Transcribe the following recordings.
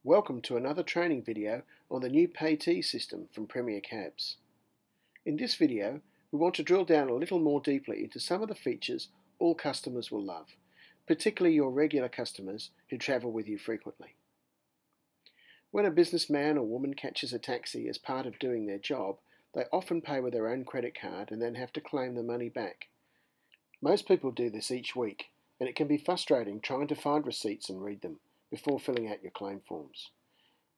Welcome to another training video on the new payT system from Premier Cabs. In this video, we want to drill down a little more deeply into some of the features all customers will love, particularly your regular customers who travel with you frequently. When a businessman or woman catches a taxi as part of doing their job, they often pay with their own credit card and then have to claim the money back. Most people do this each week, and it can be frustrating trying to find receipts and read them before filling out your claim forms.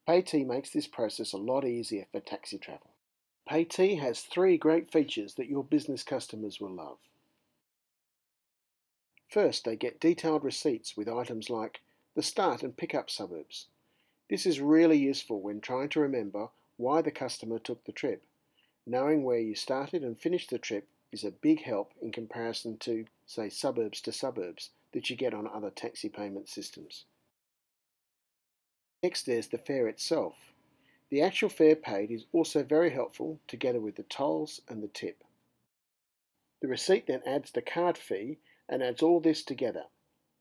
payT makes this process a lot easier for taxi travel. payT has three great features that your business customers will love. First, they get detailed receipts with items like the start and pickup suburbs. This is really useful when trying to remember why the customer took the trip. Knowing where you started and finished the trip is a big help in comparison to, say, suburbs to suburbs that you get on other taxi payment systems. Next, there's the fare itself. The actual fare paid is also very helpful, together with the tolls and the tip. The receipt then adds the card fee and adds all this together.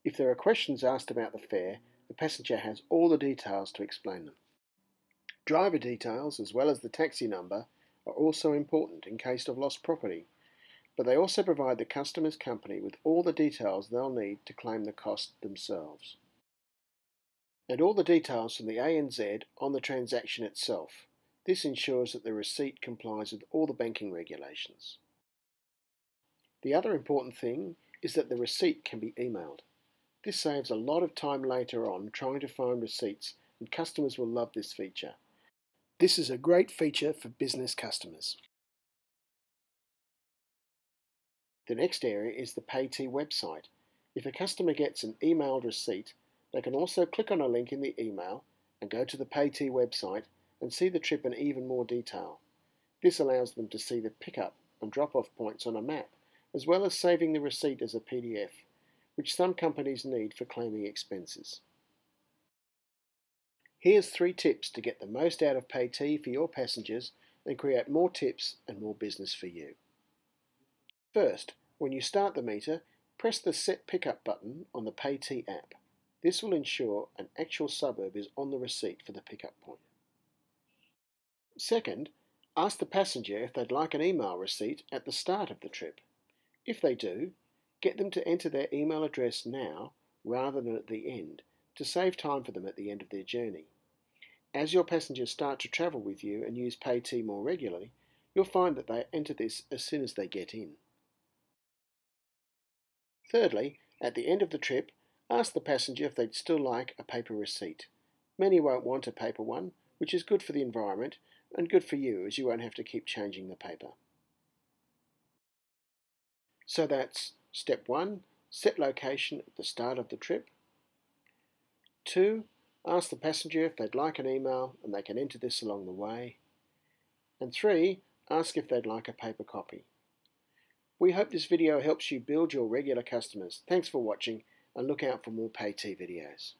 If there are questions asked about the fare, the passenger has all the details to explain them. Driver details, as well as the taxi number, are also important in case of lost property, but they also provide the customer's company with all the details they'll need to claim the cost themselves. And all the details from the ANZ on the transaction itself. This ensures that the receipt complies with all the banking regulations. The other important thing is that the receipt can be emailed. This saves a lot of time later on trying to find receipts, and customers will love this feature. This is a great feature for business customers. The next area is the payT website. If a customer gets an emailed receipt, they can also click on a link in the email and go to the payT website and see the trip in even more detail. This allows them to see the pickup and drop-off points on a map, as well as saving the receipt as a PDF, which some companies need for claiming expenses. Here's 3 tips to get the most out of payT for your passengers and create more tips and more business for you. First, when you start the meter, press the Set Pickup button on the payT app. This will ensure an actual suburb is on the receipt for the pickup point. Second, ask the passenger if they'd like an email receipt at the start of the trip. If they do, get them to enter their email address now rather than at the end to save time for them at the end of their journey. As your passengers start to travel with you and use payT more regularly, you'll find that they enter this as soon as they get in. Thirdly, at the end of the trip, ask the passenger if they'd still like a paper receipt. Many won't want a paper one, which is good for the environment and good for you, as you won't have to keep changing the paper. So that's step 1, set location at the start of the trip. 2, ask the passenger if they'd like an email and they can enter this along the way. And 3, ask if they'd like a paper copy. We hope this video helps you build your regular customers. Thanks for watching, and look out for more payT videos.